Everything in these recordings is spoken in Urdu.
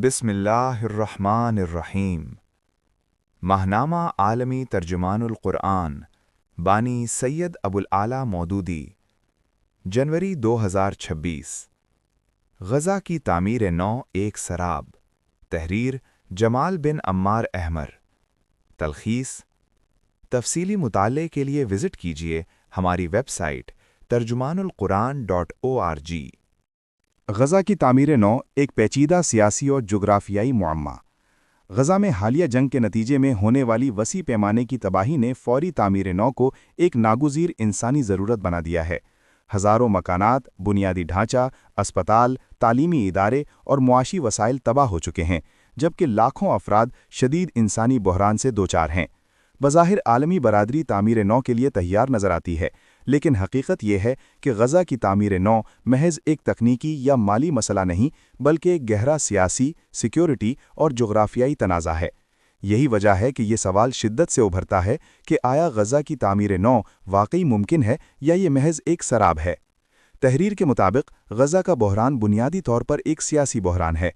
بسم اللہ الرحمن الرحیم۔ ماہنامہ عالمی ترجمان القرآن بانی سید ابو الاعلیٰ مودودی، جنوری 2026۔ غزہ کی تعمیر نو ایک سراب۔ تحریر جمال بن عمار احمر۔ تلخیص: تفصیلی مطالعے کے لیے وزٹ کیجیے ہماری ویب سائٹ ترجمان-القرآن.org۔ غزہ کی تعمیر نو ایک پیچیدہ سیاسی اور جغرافیائی معمہ۔ غزہ میں حالیہ جنگ کے نتیجے میں ہونے والی وسیع پیمانے کی تباہی نے فوری تعمیر نو کو ایک ناگزیر انسانی ضرورت بنا دیا ہے۔ ہزاروں مکانات، بنیادی ڈھانچہ، اسپتال، تعلیمی ادارے اور معاشی وسائل تباہ ہو چکے ہیں، جبکہ لاکھوں افراد شدید انسانی بحران سے دوچار ہیں۔ بظاہر عالمی برادری تعمیر نو کے لیے تیار نظر آتی ہے، لیکن حقیقت یہ ہے کہ غزہ کی تعمیر نو محض ایک تکنیکی یا مالی مسئلہ نہیں، بلکہ ایک گہرا سیاسی، سیکیورٹی اور جغرافیائی تنازع ہے۔ یہی وجہ ہے کہ یہ سوال شدت سے ابھرتا ہے کہ آیا غزہ کی تعمیر نو واقعی ممکن ہے یا یہ محض ایک سراب ہے؟ تحریر کے مطابق غزہ کا بحران بنیادی طور پر ایک سیاسی بحران ہے۔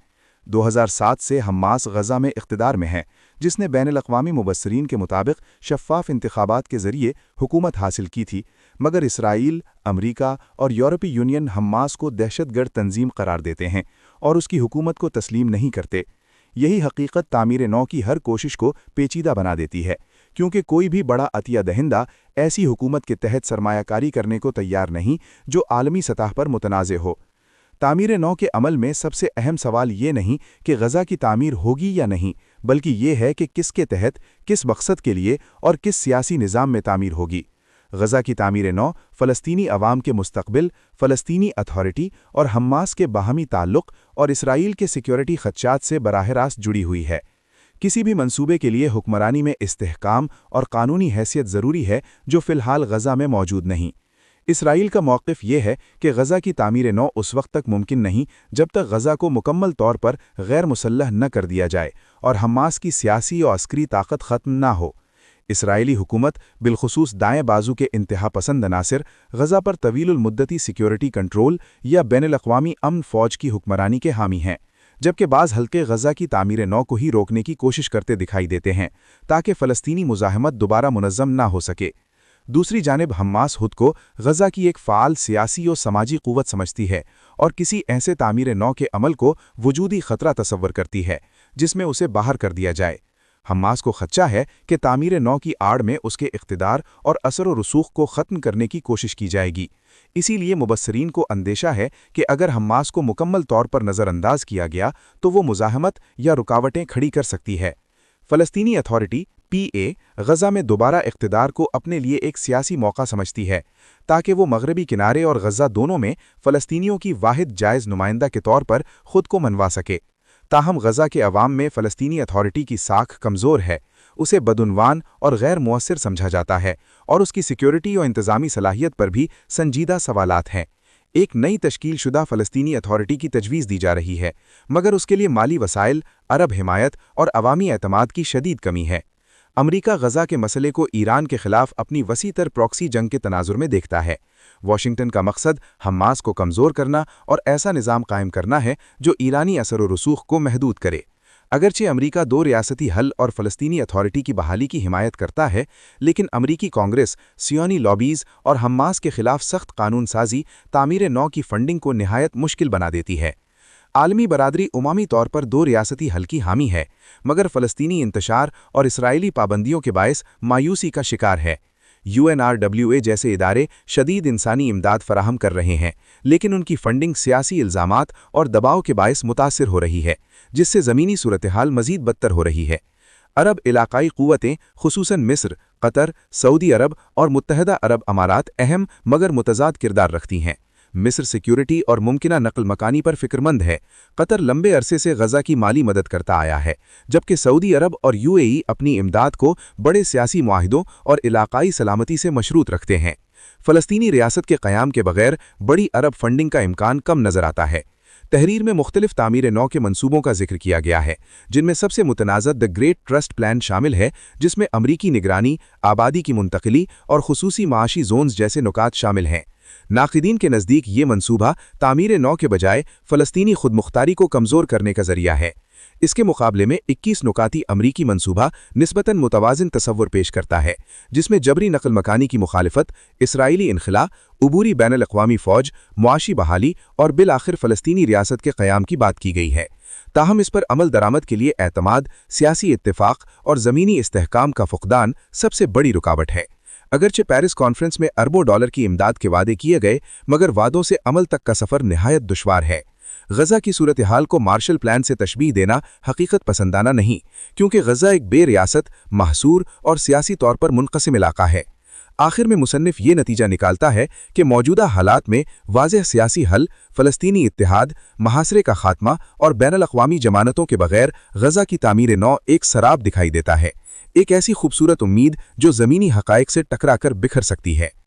2007 سے حماس غزہ میں اقتدار میں ہے، جس نے بین الاقوامی مبصرین کے مطابق شفاف انتخابات کے ذریعے حکومت حاصل کی تھی، مگر اسرائیل، امریکہ اور یورپی یونین حماس کو دہشت گرد تنظیم قرار دیتے ہیں اور اس کی حکومت کو تسلیم نہیں کرتے۔ یہی حقیقت تعمیر نو کی ہر کوشش کو پیچیدہ بنا دیتی ہے، کیونکہ کوئی بھی بڑا عطیہ دہندہ ایسی حکومت کے تحت سرمایہ کاری کرنے کو تیار نہیں جو عالمی سطح پر متنازع ہو۔ تعمیر نو کے عمل میں سب سے اہم سوال یہ نہیں کہ غزہ کی تعمیر ہوگی یا نہیں، بلکہ یہ ہے کہ کس کے تحت، کس مقصد کے لیے اور کس سیاسی نظام میں تعمیر ہوگی۔ غزہ کی تعمیر نو فلسطینی عوام کے مستقبل، فلسطینی اتھارٹی اور حماس کے باہمی تعلق اور اسرائیل کے سیکیورٹی خدشات سے براہ راست جڑی ہوئی ہے۔ کسی بھی منصوبے کے لیے حکمرانی میں استحکام اور قانونی حیثیت ضروری ہے، جو فی الحال غزہ میں موجود نہیں۔ اسرائیل کا موقف یہ ہے کہ غزہ کی تعمیر نو اس وقت تک ممکن نہیں جب تک غزہ کو مکمل طور پر غیر مسلح نہ کر دیا جائے اور حماس کی سیاسی اور عسکری طاقت ختم نہ ہو۔ اسرائیلی حکومت، بالخصوص دائیں بازو کے انتہا پسند عناصر، غزہ پر طویل المدتی سیکیورٹی کنٹرول یا بین الاقوامی امن فوج کی حکمرانی کے حامی ہیں، جبکہ بعض حلقے غزہ کی تعمیر نو کو ہی روکنے کی کوشش کرتے دکھائی دیتے ہیں تاکہ فلسطینی مزاحمت دوبارہ منظم نہ ہو سکے۔ دوسری جانب حماس خود کو غزہ کی ایک فعال سیاسی اور سماجی قوت سمجھتی ہے اور کسی ایسے تعمیر نو کے عمل کو وجودی خطرہ تصور کرتی ہے جس میں اسے باہر کر دیا جائے۔ حماس کو خدشہ ہے کہ تعمیر نو کی آڑ میں اس کے اقتدار اور اثر و رسوخ کو ختم کرنے کی کوشش کی جائے گی۔ اسی لیے مبصرین کو اندیشہ ہے کہ اگر حماس کو مکمل طور پر نظر انداز کیا گیا تو وہ مزاحمت یا رکاوٹیں کھڑی کر سکتی ہے۔ فلسطینی اتھارٹی PA غزہ میں دوبارہ اقتدار کو اپنے لیے ایک سیاسی موقع سمجھتی ہے تاکہ وہ مغربی کنارے اور غزہ دونوں میں فلسطینیوں کی واحد جائز نمائندہ کے طور پر خود کو منوا سکے۔ تاہم غزہ کے عوام میں فلسطینی اتھارٹی کی ساکھ کمزور ہے، اسے بدعنوان اور غیر مؤثر سمجھا جاتا ہے اور اس کی سیکیورٹی اور انتظامی صلاحیت پر بھی سنجیدہ سوالات ہیں۔ ایک نئی تشکیل شدہ فلسطینی اتھارٹی کی تجویز دی جا رہی ہے، مگر اس کے لیے مالی وسائل، عرب حمایت اور عوامی اعتماد کی شدید کمی ہے۔ امریکہ غزہ کے مسئلے کو ایران کے خلاف اپنی وسیع تر پراکسی جنگ کے تناظر میں دیکھتا ہے۔ واشنگٹن کا مقصد حماس کو کمزور کرنا اور ایسا نظام قائم کرنا ہے جو ایرانی اثر و رسوخ کو محدود کرے۔ اگرچہ امریکہ دو ریاستی حل اور فلسطینی اتھارٹی کی بحالی کی حمایت کرتا ہے، لیکن امریکی کانگریس، صیونی لابیز اور حماس کے خلاف سخت قانون سازی تعمیر نو کی فنڈنگ کو نہایت مشکل بنا دیتی ہے۔ عالمی برادری عمومی طور پر دو ریاستی حل کی حامی ہے، مگر فلسطینی انتشار اور اسرائیلی پابندیوں کے باعث مایوسی کا شکار ہے۔ UNRWA جیسے ادارے شدید انسانی امداد فراہم کر رہے ہیں، لیکن ان کی فنڈنگ سیاسی الزامات اور دباؤ کے باعث متاثر ہو رہی ہے، جس سے زمینی صورتحال مزید بدتر ہو رہی ہے۔ عرب علاقائی قوتیں، خصوصاً مصر، قطر، سعودی عرب اور متحدہ عرب امارات اہم مگر متضاد کردار رکھتی ہیں۔ مصر سیکیورٹی اور ممکنہ نقل مکانی پر فکرمند ہے۔ قطر لمبے عرصے سے غزہ کی مالی مدد کرتا آیا ہے، جبکہ سعودی عرب اور UAE اپنی امداد کو بڑے سیاسی معاہدوں اور علاقائی سلامتی سے مشروط رکھتے ہیں۔ فلسطینی ریاست کے قیام کے بغیر بڑی عرب فنڈنگ کا امکان کم نظر آتا ہے۔ تحریر میں مختلف تعمیر نو کے منصوبوں کا ذکر کیا گیا ہے، جن میں سب سے متنازع دی گریٹ ٹرسٹ پلان شامل ہے، جس میں امریکی نگرانی، آبادی کی منتقلی اور خصوصی معاشی زونز جیسے نکات شامل ہیں۔ ناقدین کے نزدیک یہ منصوبہ تعمیر نو کے بجائے فلسطینی خود مختاری کو کمزور کرنے کا ذریعہ ہے۔ اس کے مقابلے میں 21 نکاتی امریکی منصوبہ نسبتاً متوازن تصور پیش کرتا ہے، جس میں جبری نقل مکانی کی مخالفت، اسرائیلی انخلاء، عبوری بین الاقوامی فوج، معاشی بحالی اور بالآخر فلسطینی ریاست کے قیام کی بات کی گئی ہے۔ تاہم اس پر عمل درآمد کے لیے اعتماد، سیاسی اتفاق اور زمینی استحکام کا فقدان سب سے بڑی رکاوٹ ہے۔ اگرچہ پیرس کانفرنس میں اربوں ڈالر کی امداد کے وعدے کیے گئے، مگر وعدوں سے عمل تک کا سفر نہایت دشوار ہے۔ غزہ کی صورتحال کو مارشل پلان سے تشبیہ دینا حقیقت پسندانہ نہیں، کیونکہ غزہ ایک بے ریاست، محصور اور سیاسی طور پر منقسم علاقہ ہے۔ آخر میں مصنف یہ نتیجہ نکالتا ہے کہ موجودہ حالات میں واضح سیاسی حل، فلسطینی اتحاد، محاصرے کا خاتمہ اور بین الاقوامی ضمانتوں کے بغیر غزہ کی تعمیر نو ایک سراب دکھائی دیتا ہے، ایک ایسی خوبصورت امید جو زمینی حقائق سے ٹکرا کر بکھر سکتی ہے۔